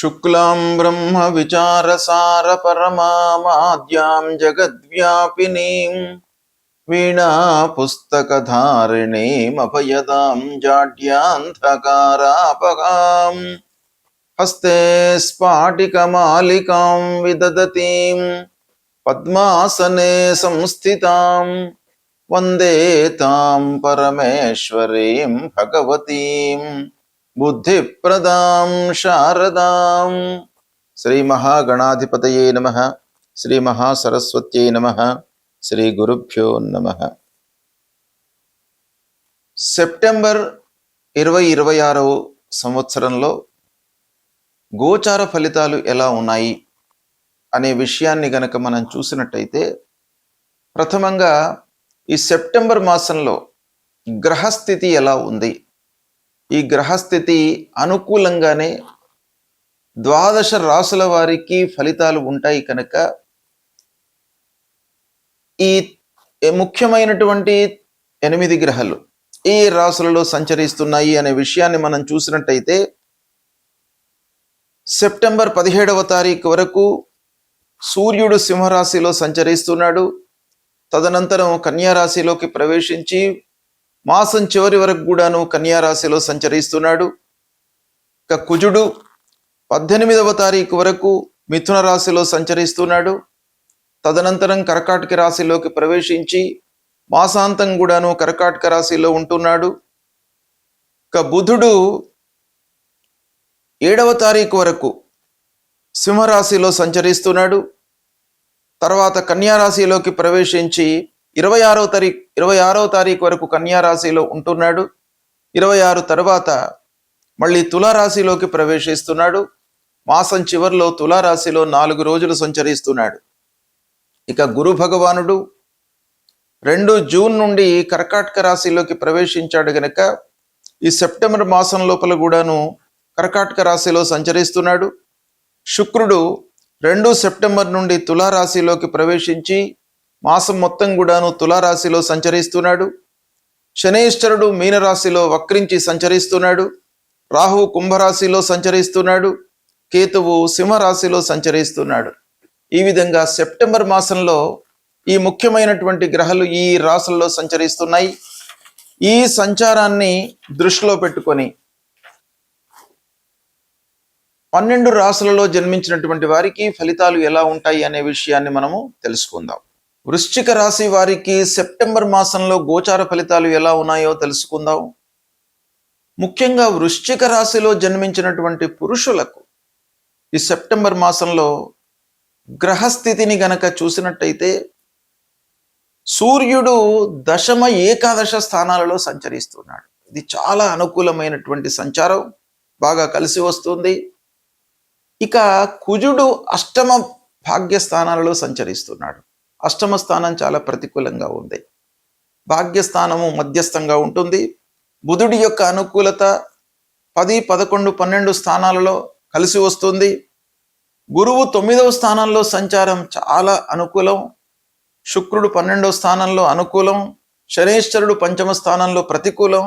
शुक्लां ब्रह्म विचारसार परमाद्यां जगद्व्यापिनीं वीणा पुस्तकधारिणीं अभयदां जाड्यान्धकारापहां हस्ते स्फाटिकमालिकां विदधतीं पद्मासने संस्थितां वन्दे तां परमेश्वरीं भगवतीं बुद्धिप्रदां शारदां। श्री महागणाधिपतये नमः। श्री महासरस्वत्यै नमः। శ్రీ గురుభ్యో నమః. సెప్టెంబర్ 2026 సంవత్సరంలో గోచార ఫలితాలు ఎలా ఉన్నాయి అనే విషయాన్ని గనక మనం చూసినట్టయితే, ప్రథమంగా ఈ సెప్టెంబర్ మాసంలో గ్రహస్థితి ఎలా ఉంది? ఈ గ్రహస్థితి అనుకూలంగానే 12 రాసుల వారికి ఫలితాలు ఉంటాయి కనుక ఈ ముఖ్యమైనటువంటి 8 గ్రహాలు ఈ రాశులలో సంచరిస్తున్నాయి అనే విషయాన్ని మనం చూసినట్టయితే, సెప్టెంబర్ 17వ తారీఖు వరకు సూర్యుడు సింహరాశిలో సంచరిస్తున్నాడు. తదనంతరం కన్యారాశిలోకి ప్రవేశించి మాసం చివరి వరకు కూడాను కన్యారాశిలో సంచరిస్తున్నాడు. ఇక కుజుడు 18వ తారీఖు వరకు మిథున రాశిలో సంచరిస్తున్నాడు. తదనంతరం కర్కాటక రాశిలోకి ప్రవేశించి మాసాంతం కూడాను కర్కాటక రాశిలో ఉంటున్నాడు. ఇక బుధుడు 7వ తారీఖు వరకు సింహరాశిలో సంచరిస్తున్నాడు. తర్వాత కన్యారాశిలోకి ప్రవేశించి 26వ తారీఖు వరకు కన్యారాశిలో ఉంటున్నాడు. 26 తర్వాత మళ్ళీ తులారాశిలోకి ప్రవేశిస్తున్నాడు. మాసం చివరిలో తులారాశిలో 4 రోజులు సంచరిస్తున్నాడు. ఇక గురు భగవానుడు 2 జూన్ నుండి కర్కాటక రాశిలోకి ప్రవేశించాడు గనక ఈ సెప్టెంబర్ మాసం లోపల కూడాను కర్కాటక రాశిలో సంచరిస్తున్నాడు. శుక్రుడు 2 సెప్టెంబర్ నుండి తులారాశిలోకి ప్రవేశించి మాసం మొత్తం కూడాను తులారాశిలో సంచరిస్తున్నాడు. శనైశ్వరుడు మీనరాశిలో వక్రించి సంచరిస్తున్నాడు. రాహువు కుంభరాశిలో సంచరిస్తున్నాడు. కేతువు సింహరాశిలో సంచరిస్తున్నాడు. ఈ విధంగా సెప్టెంబర్ మాసంలో ఈ ముఖ్యమైనటువంటి గ్రహాలు ఈ రాశుల్లో సంచరిస్తున్నాయి. ఈ సంచారాన్ని దృష్టిలో పెట్టుకొని 12 రాశులలో జన్మించినటువంటి వారికి ఫలితాలు ఎలా ఉంటాయి అనే విషయాన్ని మనము తెలుసుకుందాం. వృశ్చిక రాశి వారికి సెప్టెంబర్ మాసంలో గోచార ఫలితాలు ఎలా ఉన్నాయో తెలుసుకుందాం. ముఖ్యంగా వృశ్చిక రాశిలో జన్మించినటువంటి పురుషులకు ఈ సెప్టెంబర్ మాసంలో గ్రహస్థితిని గనక చూసినట్టయితే, సూర్యుడు దశమ ఏకాదశ స్థానాలలో సంచరిస్తున్నాడు. ఇది చాలా అనుకూలమైనటువంటి సంచారం, బాగా కలిసి వస్తుంది. ఇక కుజుడు అష్టమ భాగ్యస్థానాలలో సంచరిస్తున్నాడు. అష్టమ స్థానం చాలా ప్రతికూలంగా ఉంది. భాగ్యస్థానము మధ్యస్థంగా ఉంటుంది. బుధుడి యొక్క అనుకూలత 10, 11, 12 స్థానాలలో కలిసి వస్తుంది. గురువు 9వ స్థానంలో సంచారం చాలా అనుకూలం. శుక్రుడు 12వ స్థానంలో అనుకూలం. శనైశ్వరుడు 5వ స్థానంలో ప్రతికూలం.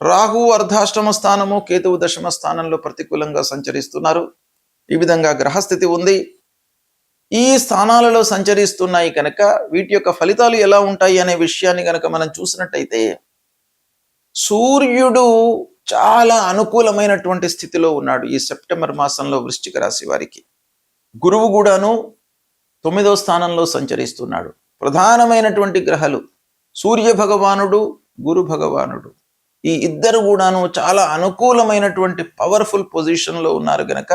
రాహువు అర్ధాష్టమ స్థానము, కేతువు 10వ స్థానంలో ప్రతికూలంగా సంచరిస్తున్నారు. ఈ విధంగా గ్రహస్థితి ఉంది. ఈ స్థానాలలో సంచరిస్తున్నాయి కనుక వీటి యొక్క ఫలితాలు ఎలా ఉంటాయి అనే విషయాన్ని కనుక మనం చూసినట్టయితే, సూర్యుడు చాలా అనుకూలమైనటువంటి స్థితిలో ఉన్నాడు ఈ సెప్టెంబర్ మాసంలో వృశ్చిక రాశి వారికి. గురువు కూడాను 9వ స్థానంలో సంచరిస్తున్నాడు. ప్రధానమైనటువంటి గ్రహాలు సూర్య భగవానుడు, గురు భగవానుడు, ఈ ఇద్దరు కూడాను చాలా అనుకూలమైనటువంటి పవర్ఫుల్ పొజిషన్లో ఉన్నారు గనక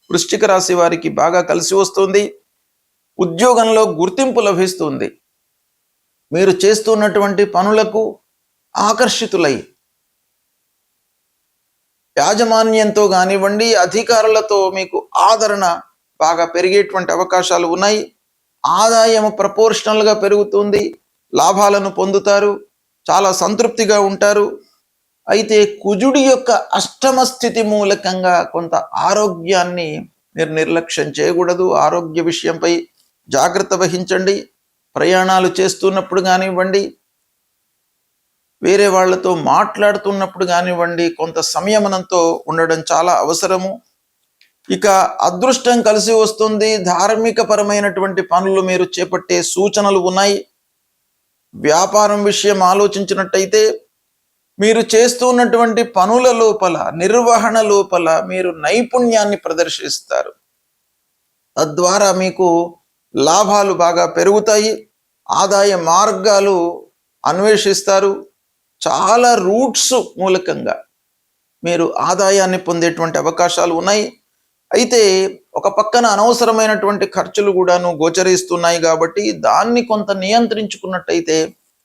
వృశ్చిక రాశి వారికి బాగా కలిసి వస్తుంది. ఉద్యోగంలో గుర్తింపు లభిస్తుంది. మీరు చేస్తున్నటువంటి పనులకు ఆకర్షితులై యాజమాన్యంతో కానివ్వండి, అధికారులతో మీకు ఆదరణ బాగా పెరిగేటువంటి అవకాశాలు ఉన్నాయి. ఆదాయం ప్రపోర్షనల్గా పెరుగుతుంది. లాభాలను పొందుతారు. చాలా సంతృప్తిగా ఉంటారు. అయితే కుజుడి యొక్క అష్టమ స్థితి మూలకంగా కొంత ఆరోగ్యాన్ని మీరు నిర్లక్ష్యం చేయకూడదు. ఆరోగ్య విషయంపై జాగ్రత్త వహించండి. ప్రయాణాలు చేస్తున్నప్పుడు కానివ్వండి, వేరే వాళ్ళతో మాట్లాడుతున్నప్పుడు కానివ్వండి కొంత సంయమనంతో ఉండడం చాలా అవసరము. ఇక అదృష్టం కలిసి వస్తుంది. ధార్మిక పరమైనటువంటి పనులు మీరు చేపట్టే సూచనలు ఉన్నాయి. వ్యాపారం విషయం ఆలోచించినట్టయితే మీరు చేస్తున్నటువంటి పనుల లోపల, నిర్వహణ లోపల మీరు నైపుణ్యాన్ని ప్రదర్శిస్తారు. తద్వారా మీకు లాభాలు బాగా పెరుగుతాయి. ఆదాయ మార్గాలు అన్వేషిస్తారు. చాలా రూట్స్ మూలకంగా మీరు ఆదాయాన్ని పొందేటువంటి అవకాశాలు ఉన్నాయి. అయితే ఒక పక్కన అనవసరమైనటువంటి ఖర్చులు కూడాను గోచరిస్తున్నాయి కాబట్టి దాన్ని కొంత నియంత్రించుకున్నట్టయితే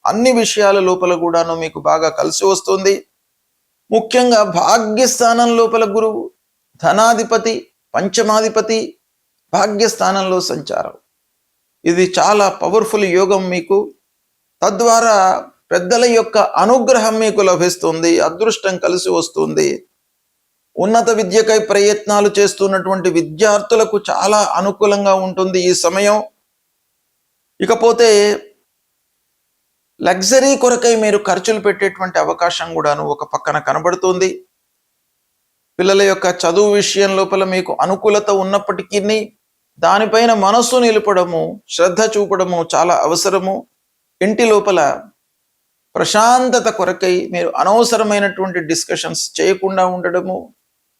అన్ని విషయాల లోపల కూడాను మీకు బాగా కలిసి వస్తుంది. ముఖ్యంగా భాగ్యస్థానం లోపల గురువు, ధనాధిపతి, పంచమాధిపతి భాగ్యస్థానంలో సంచారం. ఇది చాలా పవర్ఫుల్ యోగం మీకు. తద్వారా పెద్దల యొక్క అనుగ్రహం మీకు లభిస్తుంది. అదృష్టం కలిసి వస్తుంది. ఉన్నత విద్యకై ప్రయత్నాలు చేస్తున్నటువంటి విద్యార్థులకు చాలా అనుకూలంగా ఉంటుంది ఈ సమయం. ఇకపోతే లగ్జరీ కొరకై మీరు ఖర్చులు పెట్టేటువంటి అవకాశం కూడాను ఒక పక్కన కనబడుతుంది. పిల్లల యొక్క చదువు విషయం లోపల మీకు అనుకూలత ఉన్నప్పటికీ దానిపైన మనస్సు నిలపడము, శ్రద్ధ చూపడము చాలా అవసరము. ఇంటి లోపల ప్రశాంతత కొరకై మీరు అనవసరమైనటువంటి డిస్కషన్స్ చేయకుండా ఉండడము,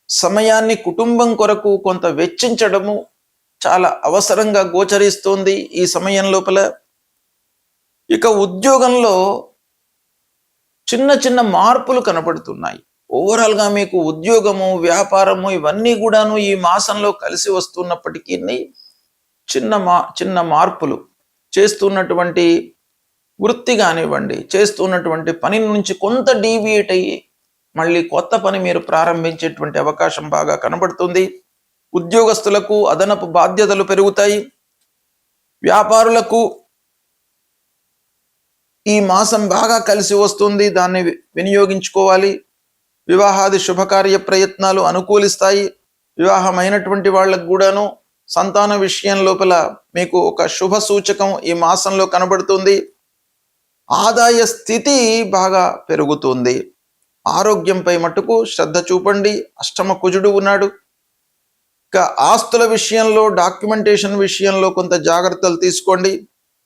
సమయాన్ని కుటుంబం కొరకు కొంత వెచ్చించడము చాలా అవసరంగా గోచరిస్తోంది ఈ సమయం లోపల. ఇక ఉద్యోగంలో చిన్న చిన్న మార్పులు కనబడుతున్నాయి. ఓవరాల్గా మీకు ఉద్యోగము, వ్యాపారము ఇవన్నీ కూడాను ఈ మాసంలో కలిసి వస్తున్నప్పటికీ చిన్న మార్పులు చేస్తున్నటువంటి వృత్తి కానివ్వండి, చేస్తున్నటువంటి పని నుంచి కొంత డీవియేట్ అయ్యి మళ్ళీ కొత్త పని మీరు ప్రారంభించేటువంటి అవకాశం బాగా కనబడుతుంది. ఉద్యోగస్తులకు అదనపు బాధ్యతలు పెరుగుతాయి. వ్యాపారులకు ఈ మాసం బాగా కలిసి వస్తుంది, దాన్ని వినియోగించుకోవాలి. వివాహాది శుభకార్య ప్రయత్నాలు అనుకూలిస్తాయి. వివాహమైనటువంటి వాళ్ళకు కూడాను సంతాన విషయం లోపల మీకు ఒక శుభ సూచకం ఈ మాసంలో కనబడుతుంది. ఆదాయ స్థితి బాగా పెరుగుతుంది. ఆరోగ్యంపై మటుకు శ్రద్ధ చూపండి. అష్టమ కుజుడు ఉన్నాడు. ఇక ఆస్తుల విషయంలో, డాక్యుమెంటేషన్ విషయంలో కొంత జాగ్రత్తలు తీసుకోండి.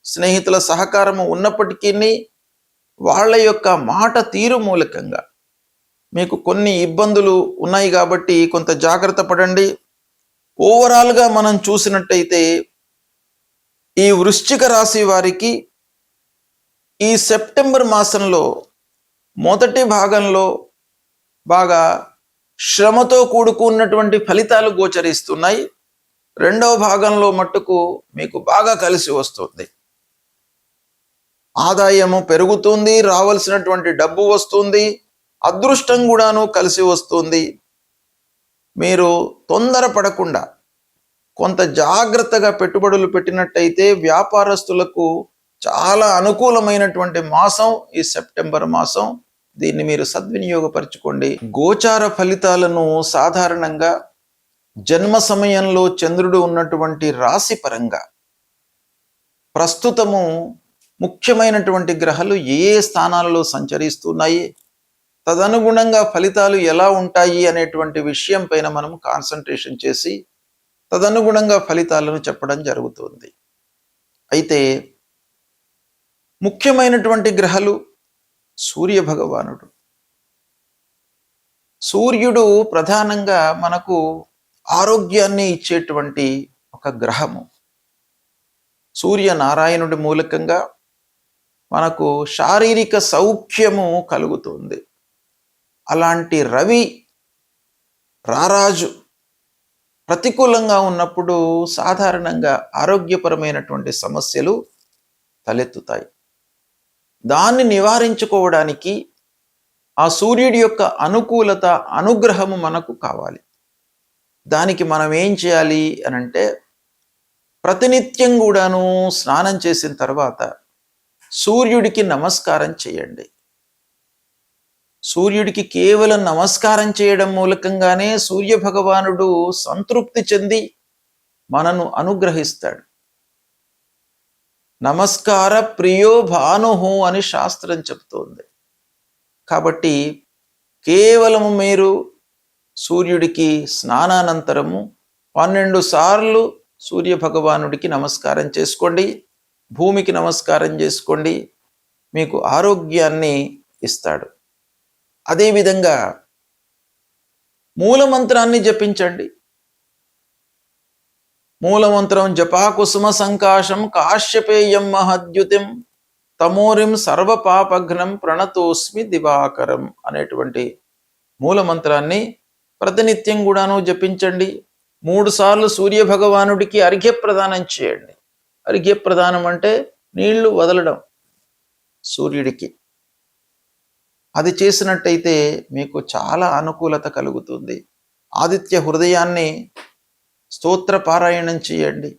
స్నేహితుల సహకారము ఉన్నప్పటికీ వాళ్ళ యొక్క మాట తీరు మూలకంగా మీకు కొన్ని ఇబ్బందులు ఉన్నాయి కాబట్టి కొంత జాగ్రత్త పడండి. ఓవరాల్గా మనం చూసినట్టయితే ఈ వృశ్చిక రాశి వారికి ఈ సెప్టెంబర్ మాసంలో మొదటి భాగంలో బాగా శ్రమతో కూడుకున్నటువంటి ఫలితాలు గోచరిస్తున్నాయి. రెండవ భాగంలో మట్టుకు మీకు బాగా కలిసి వస్తుంది. ఆదాయము పెరుగుతుంది, రావాల్సినటువంటి డబ్బు వస్తుంది, అదృష్టం కూడాను కలిసి వస్తుంది. మీరు తొందరపడకుండా కొంత జాగ్రత్తగా పెట్టుబడులు పెట్టినట్టయితే వ్యాపారస్తులకు చాలా అనుకూలమైనటువంటి మాసం ఈ సెప్టెంబర్ మాసం. దీన్ని మీరు సద్వినియోగపరచుకోండి. గోచార ఫలితాలను సాధారణంగా జన్మ సమయంలో చంద్రుడు ఉన్నటువంటి రాశి పరంగా ప్రస్తుతము ముఖ్యమైనటువంటి గ్రహాలు ఏ స్థానాలలో సంచరిస్తున్నాయి, తదనుగుణంగా ఫలితాలు ఎలా ఉంటాయి అనేటువంటి విషయం పైన మనం కాన్సన్ట్రేషన్ చేసి తదనుగుణంగా ఫలితాలను చెప్పడం జరుగుతుంది. అయితే ముఖ్యమైనటువంటి గ్రహాలు సూర్య భగవానుడు. సూర్యుడు ప్రధానంగా మనకు ఆరోగ్యాన్ని ఇచ్చేటువంటి ఒక గ్రహము. సూర్యనారాయణుడి మూలకంగా మనకు శారీరక సౌఖ్యము కలుగుతుంది. అలాంటి రవి రారాజు ప్రతికూలంగా ఉన్నప్పుడు సాధారణంగా ఆరోగ్యపరమైనటువంటి సమస్యలు తలెత్తుతాయి. దాన్ని నివారించుకోవడానికి ఆ సూర్యుడి యొక్క అనుకూలత, అనుగ్రహము మనకు కావాలి. దానికి మనం ఏం చేయాలి అనంటే ప్రతినిత్యం కూడాను స్నానం చేసిన తర్వాత సూర్యుడికి నమస్కారం చేయండి. సూర్యుడికి కేవలం నమస్కారం చేయడం మూలకంగానే సూర్య భగవానుడు సంతృప్తి చెంది మనను అనుగ్రహిస్తాడు. నమస్కార ప్రియో భానుహు అని శాస్త్రం చెప్తోంది. కాబట్టి కేవలము మీరు సూర్యుడికి స్నానానంతరము 12 సార్లు సూర్య భగవానుడికి నమస్కారం చేసుకోండి, భూమికి నమస్కారం చేసుకోండి, మీకు ఆరోగ్యాన్ని ఇస్తాడు. అదేవిధంగా మూలమంత్రాన్ని జపించండి. మూలమంత్రం జపాకుసుమ సంకాశం కాశ్యపేయం మహద్యుతిం తమోరిం సర్వపాపఘ్నం ప్రణతోస్మి దివాకరం అనేటువంటి మూలమంత్రాన్ని ప్రతినిత్యం కూడాను జపించండి. 3 సార్లు సూర్య భగవానుడికి అర్ఘ్యప్రదానం చేయండి. అర్ఘ్యప్రదానం అంటే నీళ్లు వదలడం సూర్యుడికి. అది చేసినట్టయితే మీకు చాలా అనుకూలత కలుగుతుంది. ఆదిత్య హృదయాన్ని స్తోత్ర పారాయణం చేయండి.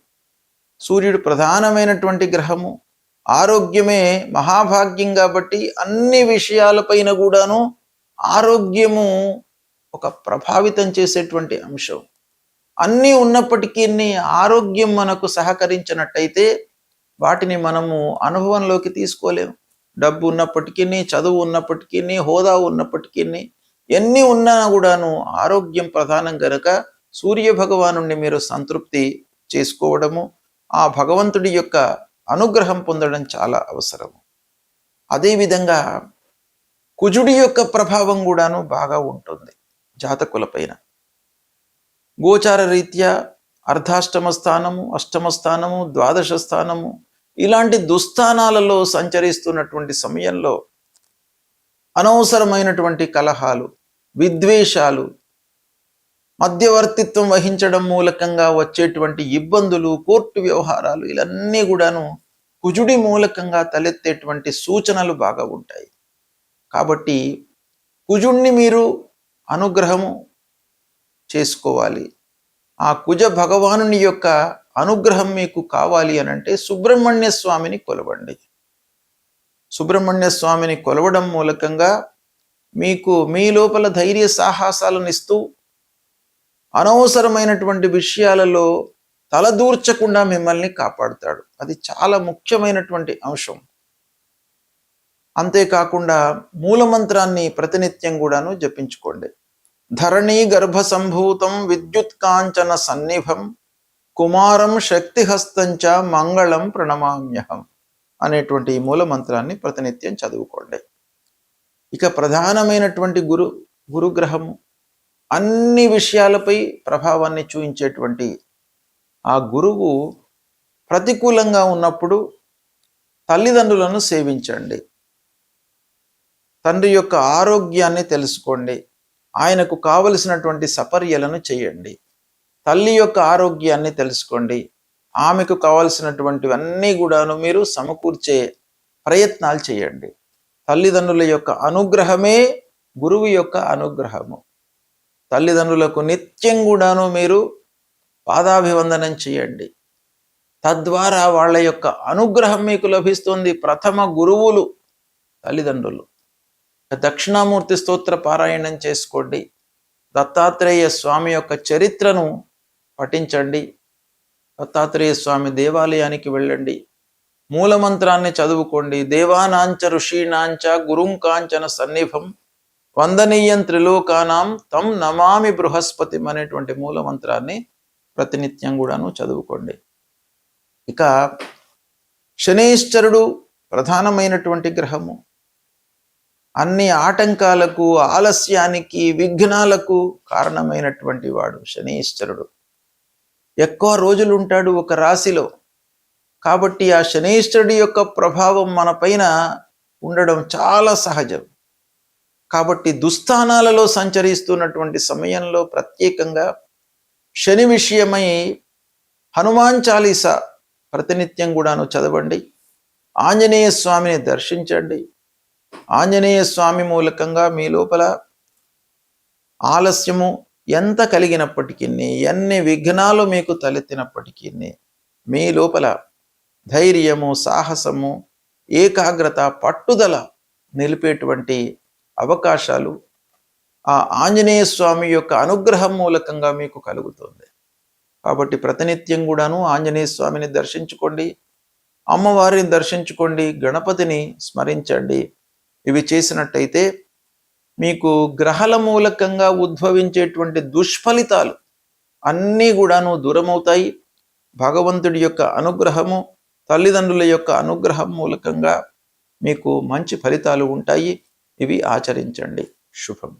సూర్యుడు ప్రధానమైనటువంటి గ్రహము. ఆరోగ్యమే మహాభాగ్యం కాబట్టి అన్ని విషయాలపైన కూడాను ఆరోగ్యము ఒక ప్రభావితం చేసేటువంటి అంశం. అన్నీ ఉన్నప్పటికీ ఆరోగ్యం మనకు సహకరించినట్టయితే వాటిని మనము అనుభవంలోకి తీసుకోలేము. డబ్బు ఉన్నప్పటికీ, చదువు ఉన్నప్పటికీ, హోదా ఉన్నప్పటికీ, ఎన్ని ఉన్నా కూడాను ఆరోగ్యం ప్రధానం గనక సూర్య భగవానుణ్ణి మీరు సంతృప్తి చేసుకోవడము, ఆ భగవంతుడి యొక్క అనుగ్రహం పొందడం చాలా అవసరము. అదేవిధంగా కుజుడి యొక్క ప్రభావం కూడాను బాగా ఉంటుంది జాతకులపైన. గోచార రీత్యా అర్ధాష్టమ స్థానము, అష్టమ స్థానము, ద్వాదశ స్థానము ఇలాంటి దుస్థానాలలో సంచరిస్తున్నటువంటి సమయంలో అనవసరమైనటువంటి కలహాలు, విద్వేషాలు, మధ్యవర్తిత్వం వహించడం మూలకంగా వచ్చేటువంటి ఇబ్బందులు, కోర్టు వ్యవహారాలు ఇవన్నీ కూడాను కుజుడి మూలకంగా తలెత్తేటువంటి సూచనలు బాగా ఉంటాయి. కాబట్టి కుజుడిని మీరు అనుగ్రహము చేసుకోవాలి. ఆ కుజ భగవానుని యొక్క అనుగ్రహం మీకు కావాలి అనంటే సుబ్రహ్మణ్య స్వామిని కొలవండి. సుబ్రహ్మణ్య స్వామిని కొలవడం మూలకంగా మీకు మీ లోపల ధైర్య సాహసాలను ఇస్తూ అనవసరమైనటువంటి విషయాలలో తలదూర్చకుండా మిమ్మల్ని కాపాడుతాడు. అది చాలా ముఖ్యమైనటువంటి అంశం. అంతేకాకుండా మూలమంత్రాన్ని ప్రతినిత్యం కూడాను జపించుకోండి. ధరణీ గర్భ సంభూతం విద్యుత్ కాంచన సన్నిభం కుమారం శక్తిహస్తంచ మంగళం ప్రణమామ్యహం అనేటువంటి మూలమంత్రాన్ని ప్రతినిత్యం చదువుకోండి. ఇక ప్రధానమైనటువంటి గురుగ్రహము అన్ని విషయాలపై ప్రభావాన్ని చూపించేటువంటి ఆ గురువు ప్రతికూలంగా ఉన్నప్పుడు తల్లిదండ్రులను సేవించండి. తండ్రి యొక్క ఆరోగ్యాన్ని తెలుసుకోండి. ఆయనకు కావలసినటువంటి సపర్యలను చేయండి. తల్లి యొక్క ఆరోగ్యాన్ని తెలుసుకోండి. ఆమెకు కావలసినటువంటివన్నీ కూడాను మీరు సమకూర్చే ప్రయత్నాలు చేయండి. తల్లిదండ్రుల యొక్క అనుగ్రహమే గురువు యొక్క అనుగ్రహము. తల్లిదండ్రులకు నిత్యం కూడాను మీరు పాదాభివందనం చేయండి. తద్వారా వాళ్ళ యొక్క అనుగ్రహం మీకు లభిస్తుంది. ప్రథమ గురువులు తల్లిదండ్రులు. దక్షిణామూర్తి స్తోత్ర పారాయణం చేసుకోండి. దత్తాత్రేయ స్వామి యొక్క చరిత్రను పఠించండి. దత్తాత్రేయ స్వామి దేవాలయానికి వెళ్ళండి. మూలమంత్రాన్ని చదువుకోండి. దేవానాంచ ఋషీణాంచ గురుంకాంచన సన్నిభం వందనీయం త్రిలోకానాం తం నమామి బృహస్పతి అనేటువంటి మూలమంత్రాన్ని ప్రతినిత్యం కూడాను చదువుకోండి. ఇక శనీశ్వరుడు ప్రధానమైనటువంటి గ్రహము. అన్ని ఆటంకాలకు, ఆలస్యానికి, విఘ్నాలకు కారణమైనటువంటి వాడు శనీశ్వరుడు. ఎక్కువ రోజులు ఉంటాడు ఒక రాశిలో. కాబట్టి ఆ శనీశ్వరుడి యొక్క ప్రభావం మన పైన ఉండడం చాలా సహజం. కాబట్టి దుస్థానాలలో సంచరిస్తున్నటువంటి సమయంలో ప్రత్యేకంగా శని విషయమై హనుమాన్ చాలీసా ప్రతినిత్యం కూడాను చదవండి. ఆంజనేయ స్వామిని దర్శించండి. ఆంజనేయ స్వామి మూలకంగా మీ లోపల ఆలస్యము ఎంత కలిగినప్పటికీ, ఎన్ని విఘ్నాలు మీకు తలెత్తినప్పటికీ మీ లోపల ధైర్యము, సాహసము, ఏకాగ్రత, పట్టుదల నిలిపేటువంటి అవకాశాలు ఆ ఆంజనేయ స్వామి యొక్క అనుగ్రహం మూలకంగా మీకు కలుగుతుంది. కాబట్టి ప్రతినిత్యం కూడాను ఆంజనేయ స్వామిని దర్శించుకోండి, అమ్మవారిని దర్శించుకోండి, గణపతిని స్మరించండి. ఇవి చేసినట్టయితే మీకు గ్రహాల మూలకంగా ఉద్భవించేటువంటి దుష్ఫలితాలు అన్నీ కూడాను దూరమవుతాయి. భగవంతుడి యొక్క అనుగ్రహము, తల్లిదండ్రుల యొక్క అనుగ్రహం మూలకంగా మీకు మంచి ఫలితాలు ఉంటాయి. ఇవి ఆచరించండి. శుభం.